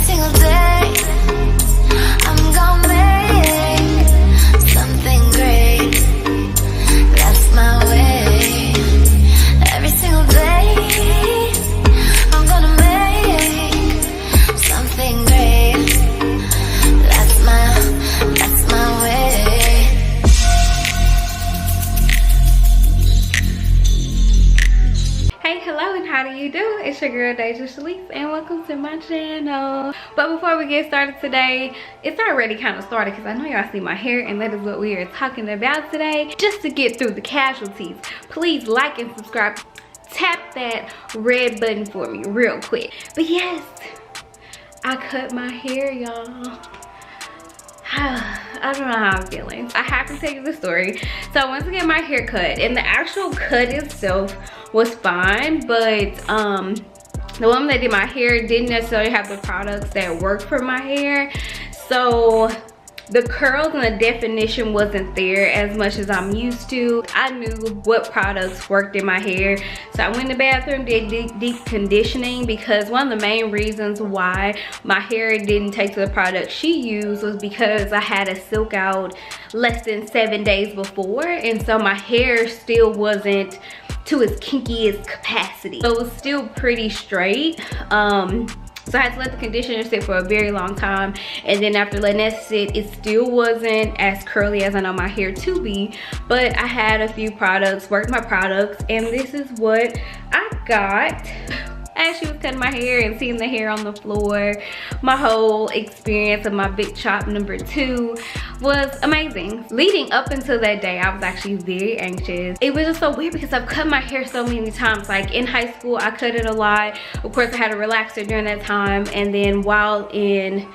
single day, I'm gonna make something great. That's my way. Every single day, I'm gonna make something great. That's my way. Hey, hello, and how do you do? It's your girl Deja Shalise, and welcome to my channel. But before we get started today, it's already kind of started because I know y'all see my hair, and that is what we are talking about today. Just to get through the casualties, please like and subscribe. Tap that red button for me real quick. But yes, I cut my hair, y'all. I don't know how I'm feeling. I have to tell you the story. So I went to get my hair cut, and the actual cut itself was fine, but the woman that did my hair didn't necessarily have the products that worked for my hair. So the curls and the definition wasn't there as much as I'm used to. I knew what products worked in my hair. So I went in the bathroom, did deep conditioning, because one of the main reasons why my hair didn't take to the product she used was because I had a silk out less than 7 days before. And so my hair still wasn't to its kinkiest capacity. So it was still pretty straight. So I had to let the conditioner sit for a very long time, and then after letting that sit, it still wasn't as curly as I know my hair to be. But I had a few products, worked my products, and this is what I got. As she was cutting my hair and seeing the hair on the floor, my whole experience of my big chop number 2 was amazing. Leading up until that day, I was actually very anxious. It was just so weird because I've cut my hair so many times. Like in high school, I cut it a lot. Of course, I had a relaxer during that time. And then while in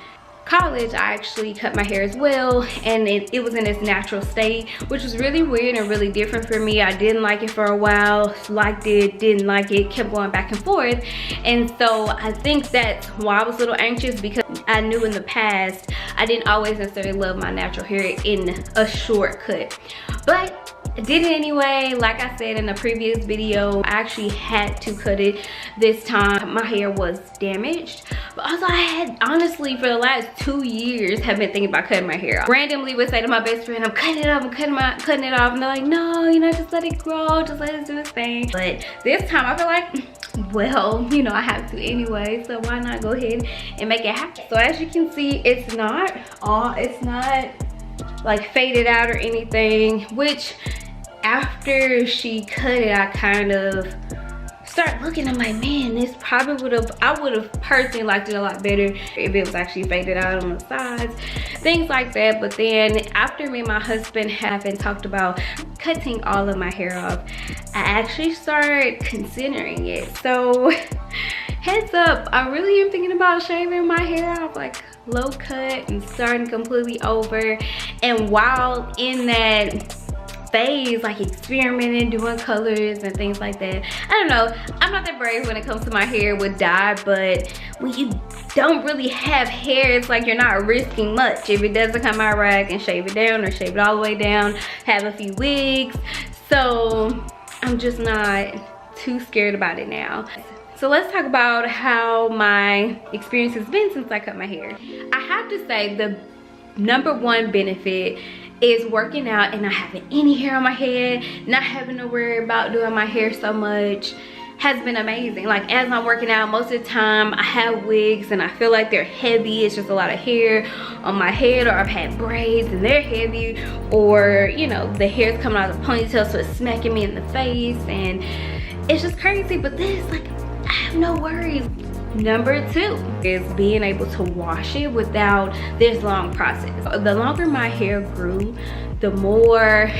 college, I actually cut my hair as well, and it was in its natural state, which was really weird and really different for me. I didn't like it for a while, liked it, didn't like it, kept going back and forth. And so I think that's why I was a little anxious, because I knew in the past I didn't always necessarily love my natural hair in a short cut. But I did it anyway. Like I said in a previous video, I actually had to cut it this time. My hair was damaged, but also I had, honestly, for the last 2 years, have been thinking about cutting my hair off. Randomly would say to my best friend, I'm cutting it off, I'm cutting it off, and they're like, no, you know, just let it grow, just let it do its thing. But this time I feel like, well, you know, I have to anyway, so why not go ahead and make it happen. So as you can see, it's not like faded out or anything, which after she cut it, I kind of start looking, I'm like, man, this probably I would have personally liked it a lot better if it was actually faded out on the sides, things like that. But then after me and my husband have talked about cutting all of my hair off, I actually started considering it. So heads up, I really am thinking about shaving my hair off, like low cut and starting completely over. And while in that phase, like experimenting, doing colors and things like that, I don't know, I'm not that brave when it comes to my hair with dye, but when you don't really have hair, it's like you're not risking much. If it doesn't come out right, I can shave it down or shave it all the way down, have a few wigs. So I'm just not too scared about it now. So let's talk about how my experience has been since I cut my hair. I have to say the #1 benefit is working out and not having any hair on my head, not having to worry about doing my hair so much has been amazing. Like as I'm working out, most of the time I have wigs and I feel like they're heavy. It's just a lot of hair on my head, or I've had braids and they're heavy, or you know, the hair's coming out of the ponytail so it's smacking me in the face, and it's just crazy. But this, like, I have no worries. #2 is being able to wash it without this long process. The longer my hair grew, the more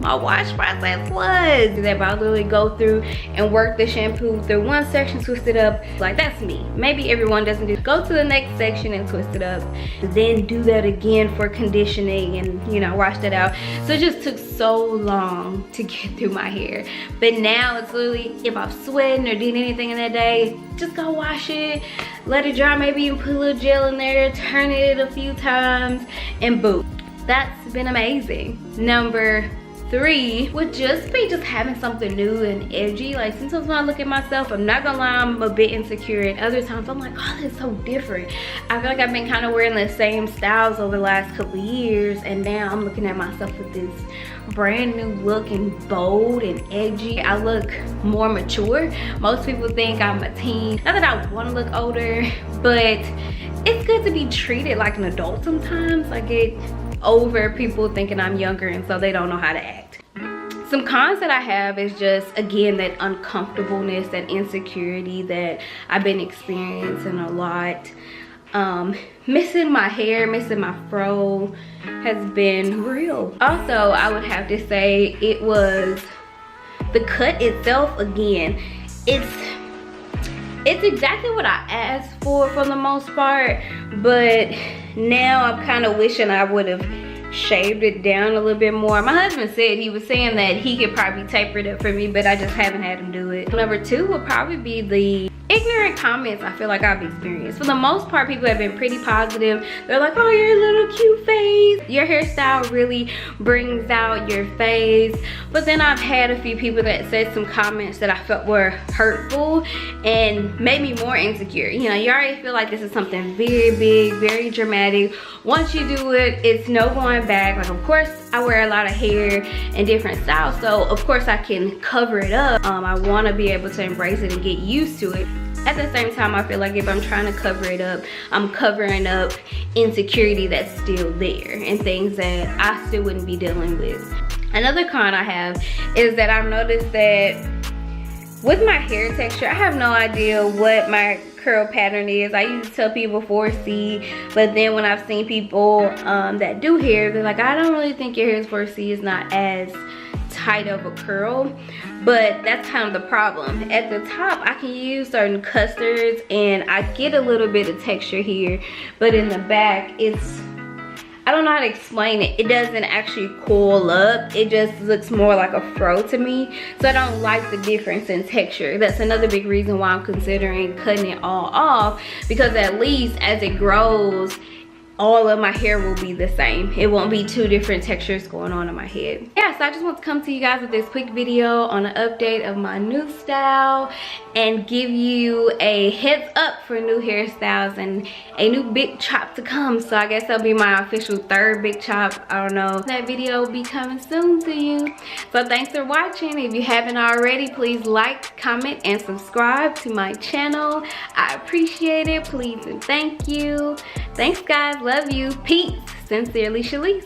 my wash process was. That I literally go through and work the shampoo through one section, twist it up. Like, that's me. Maybe everyone doesn't do. Go to the next section and twist it up, then do that again for conditioning and, you know, wash that out. So it just took so long to get through my hair. But now it's literally, if I'm sweating or did anything in that day, just go wash it, let it dry, maybe even put a little gel in there, turn it a few times, and boom. That's been amazing. 3 would just be having something new and edgy. Like sometimes when I look at myself, I'm not gonna lie, I'm a bit insecure, and other times I'm like, oh, that's so different. I feel like I've been kind of wearing the same styles over the last couple of years, and now I'm looking at myself with this brand new look and bold and edgy. I look more mature. Most people think I'm a teen. Not that I want to look older, but it's good to be treated like an adult sometimes. I get over people thinking I'm younger, and so they don't know how to act. Some cons that I have is just, again, that uncomfortableness, that insecurity that I've been experiencing a lot. Missing my hair, missing my fro has been real. Also, I would have to say it was the cut itself. Again, it's exactly what I asked for the most part, but now I'm kind of wishing I would have shaved it down a little bit more. My husband said, he was saying that he could probably taper it up for me, but I just haven't had him do it. Number 2 would probably be the ignorant comments I feel like I've experienced. For the most part, people have been pretty positive. They're like, oh, your little cute face, your hairstyle really brings out your face. But then I've had a few people that said some comments that I felt were hurtful and made me more insecure. You know, you already feel like this is something very big, very dramatic. Once you do it, it's no going back. Like, of course, I wear a lot of hair in different styles, so of course I can cover it up. I want to be able to embrace it and get used to it. At the same time, I feel like if I'm trying to cover it up, I'm covering up insecurity that's still there and things that I still wouldn't be dealing with. Another con I have is that I've noticed that with my hair texture, I have no idea what my curl pattern is. I used to tell people 4C, but then when I've seen people that do hair, they're like, I don't really think your hair is 4C. It's not as tight of a curl. But that's kind of the problem. At the top, I can use certain custards and I get a little bit of texture here, but in the back, it's, I don't know how to explain it. It doesn't actually coil up. It just looks more like a fro to me. So I don't like the difference in texture. That's another big reason why I'm considering cutting it all off, because at least as it grows, all of my hair will be the same. It won't be 2 different textures going on in my head. Yeah, so I just want to come to you guys with this quick video on an update of my new style and give you a heads up for new hairstyles and a new big chop to come. So I guess that'll be my official 3rd big chop. I don't know. That video will be coming soon to you. So thanks for watching. If you haven't already, please like, comment, and subscribe to my channel. I appreciate it. Please and thank you. Thanks, guys. Love you. Peace. Sincerely, Shalise.